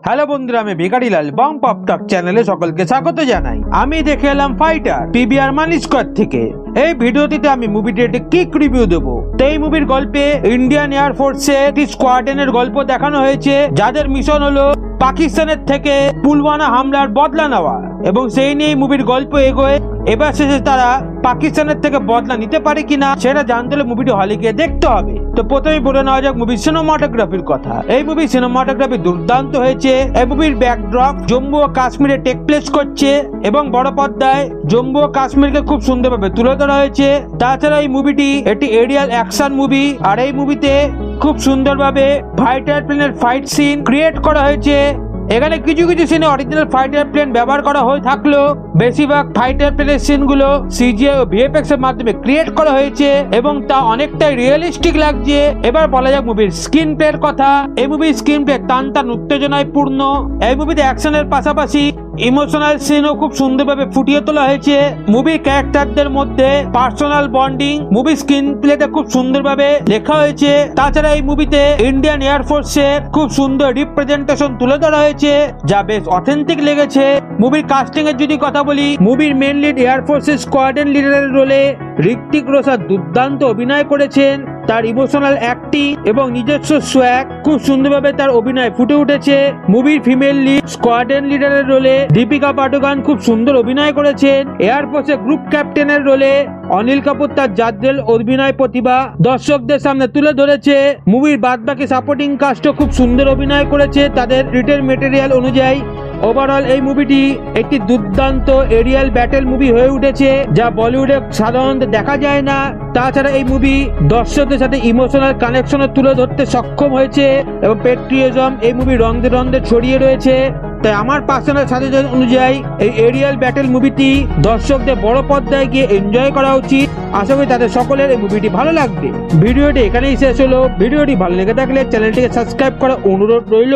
Hello বন্ধুরা, আমি ভিখারি লাল বং পপ টক চ্যানেলে সকলকে স্বাগত জানাই। আমি দেখে এলাম ফাইটার পিভিআর মানি স্কোয়ার থেকে। এই ভিডিওটিতে আমি মুভিটির একটি কিক রিভিউ দেবো। তো এই মুভির গল্পে ইন্ডিয়ান এয়ারফোর্সের একটি স্কোয়াড্রনের গল্প দেখানো হয়েছে, যাদের মিশন হলো পাকিস্তানের থেকে পুলওয়ামা হামলার বদলা নেওয়া, এবং সেই নিয়ে মুভির গল্প এগোয়। এবার শেষে তারা পাকিস্তানের থেকে বদলা নিতে পারে কিনা সেটা জানতে হলে মুভিটি হলে গিয়ে দেখতে হবে। তো প্রথমেই বলে নেওয়া যাক মুভির সিনেমাটোগ্রাফির কথা। এই মুভির সিনেমাটোগ্রাফি দুর্দান্ত হয়েছে। এই মুভির ব্যাকড্রপ জম্মু ও কাশ্মীরে টেক প্লেস করছে এবং বড় পর্দায় জম্মু ও কাশ্মীরকে খুব সুন্দরভাবে তুলে ধরা হয়েছে। তাছাড়া এই মুভিটি একটি এরিয়াল অ্যাকশন মুভি, আর এই মুভিতে খুব সুন্দরভাবে ফাইটার প্লেনের ফাইট সিন ক্রিয়েট করা হয়েছে। এখানে কিছু কিছু সিনে অরিজিনাল ফাইটার প্লেন ব্যবহার করা হয়ে থাকলেও বেশিরভাগ ফাইটার প্লেনের সিনগুলো সিজিআই ও ভিএফএক্স এর মাধ্যমে ক্রিয়েট করা হয়েছে এবং তা অনেকটাই রিয়েলিস্টিক লাগছে। এবার বলা যাক মুভির স্ক্রিন প্লের কথা। এই মুভির স্ক্রিন প্লে টান উত্তেজনায় পূর্ণ। এই মুভিতে অ্যাকশনের পাশাপাশি ইমোশনাল সিনও খুব সুন্দরভাবে ফুটিয়ে তোলা হয়েছে। মুভির ক্যারেক্টারদের মধ্যে পার্সোনাল বন্ডিং মুভির স্ক্রিন প্লেতে খুব সুন্দরভাবে লেখা হয়েছে। তাছাড়া এই মুভিতে ইন্ডিয়ান এয়ারফোর্সের খুব সুন্দর রিপ্রেজেন্টেশন তুলে ধরা হয়েছে, যা বেশ অথেন্টিক লেগেছে। মুভির কাস্টিং এর যদি কথা বলি, মুভির মেন লিড এয়ারফোর্সের স্কোয়াড্রন লিডারের রোলে ঋত্বিক রোশন দুর্দান্ত অভিনয় করেছেন। তার ইমোশনাল অ্যাক্টিং এবং নিজস্ব সোয়াগ খুব সুন্দরভাবে তার অভিনয় ফুটে উঠেছে। মুভির ফিমেল লিড স্কোয়াড্রন লিডারের রোলে দীপিকা পাডুকোন খুব সুন্দর অভিনয় করেছেন। এয়ারফোর্সের গ্রুপ ক্যাপ্টেনের রোলে অনিল কাপুর তার জাদ্রেল অভিনয় প্রতিভা দর্শকদের সামনে তুলে ধরেছে। মুভির বাদবাকি সাপোর্টিং কাস্টও খুব সুন্দর অভিনয় করেছে তাদের রিটেন মেটেরিয়াল অনুযায়ী। ওভারঅল এই মুভিটি একটি দুর্দান্ত এরিয়াল ব্যাটেল মুভি হয়ে উঠেছে, যা বলিউডে সাধারণত দেখা যায় না। তাছাড়া এই মুভি দর্শকদের সাথে ইমোশনাল কানেকশনও তুলে ধরতে সক্ষম হয়েছে এবং পেট্রিয়জম এই মুভি রন্ধে রন্ধে ছড়িয়ে রয়েছে। তাই আমার পার্সোনাল সাজেশন অনুযায়ী এই এরিয়াল ব্যাটেল মুভিটি দর্শকদের বড় পর্দায় গিয়ে এনজয় করা উচিত। আশা করি তাদের সকলের এই মুভিটি ভালো লাগবে। ভিডিওটি এখানেই শেষ হলো। ভিডিওটি ভালো লেগে থাকলে চ্যানেলটিকে সাবস্ক্রাইব করার অনুরোধ রইল।